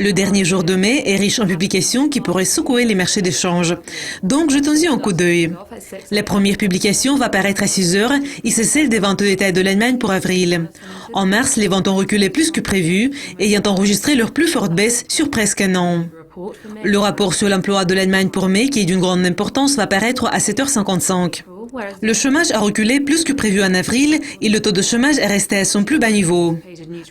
Le dernier jour de mai est riche en publications qui pourraient secouer les marchés d'échange. Donc, jetons-y un coup d'œil. La première publication va paraître à 6 heures et c'est celle des ventes de détail de l'Allemagne pour avril. En mars, les ventes ont reculé plus que prévu, ayant enregistré leur plus forte baisse sur presque un an. Le rapport sur l'emploi de l'Allemagne pour mai, qui est d'une grande importance, va paraître à 7h55. Le chômage a reculé plus que prévu en avril et le taux de chômage est resté à son plus bas niveau.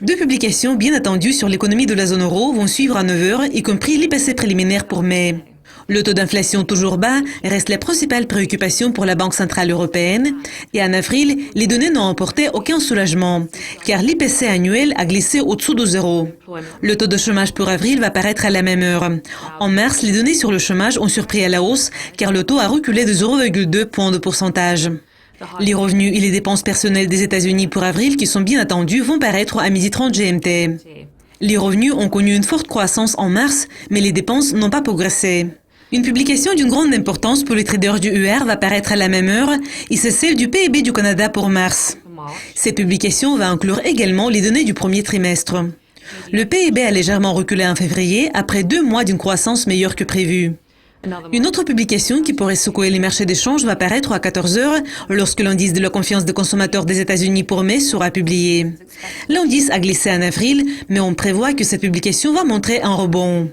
Deux publications bien attendues sur l'économie de la zone euro vont suivre à 9 heures, y compris l'IPC préliminaire pour mai. Le taux d'inflation toujours bas reste la principale préoccupation pour la Banque centrale européenne et en avril, les données n'ont apporté aucun soulagement car l'IPC annuel a glissé au-dessous de zéro. Le taux de chômage pour avril va paraître à la même heure. En mars, les données sur le chômage ont surpris à la hausse car le taux a reculé de 0,2 points de pourcentage. Les revenus et les dépenses personnelles des États-Unis pour avril, qui sont bien attendus, vont paraître à 12h30 GMT. Les revenus ont connu une forte croissance en mars, mais les dépenses n'ont pas progressé. Une publication d'une grande importance pour les traders du UR va paraître à la même heure et c'est celle du PIB du Canada pour mars. Cette publication va inclure également les données du premier trimestre. Le PIB a légèrement reculé en février après 2 mois d'une croissance meilleure que prévue. Une autre publication qui pourrait secouer les marchés d'échange va paraître à 14 heures lorsque l'indice de la confiance des consommateurs des États-Unis pour mai sera publié. L'indice a glissé en avril, mais on prévoit que cette publication va montrer un rebond.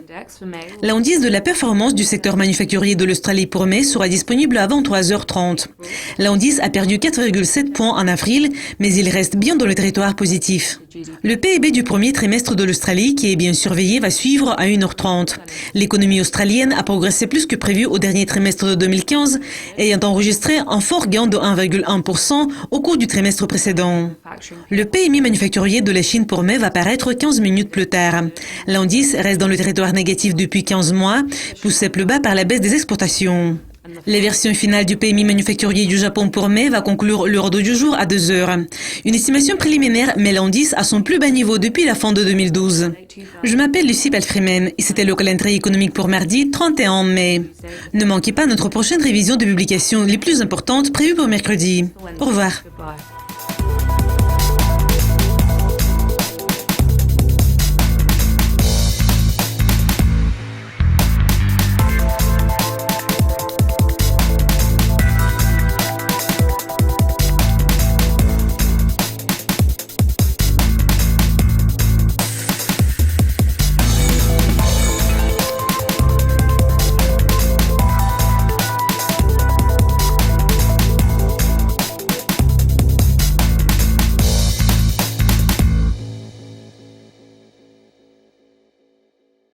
L'indice de la performance du secteur manufacturier de l'Australie pour mai sera disponible avant 3h30. L'indice a perdu 4,7 points en avril, mais il reste bien dans le territoire positif. Le PIB du premier trimestre de l'Australie, qui est bien surveillé, va suivre à 1h30. L'économie australienne a progressé plus que prévu au dernier trimestre de 2015, ayant enregistré un fort gain de 1,1% au cours du trimestre précédent. Le PMI manufacturier de la Chine pour mai va paraître 15 minutes plus tard. L'indice reste dans le territoire négatif depuis 15 mois, poussé plus bas par la baisse des exportations. La version finale du PMI manufacturier du Japon pour mai va conclure l'ordre du jour à 2 heures. Une estimation préliminaire met l'indice à son plus bas niveau depuis la fin de 2012. Je m'appelle Lucie Palfreeman et c'était le calendrier économique pour mardi 31 mai. Ne manquez pas notre prochaine révision de publications les plus importantes prévues pour mercredi. Au revoir.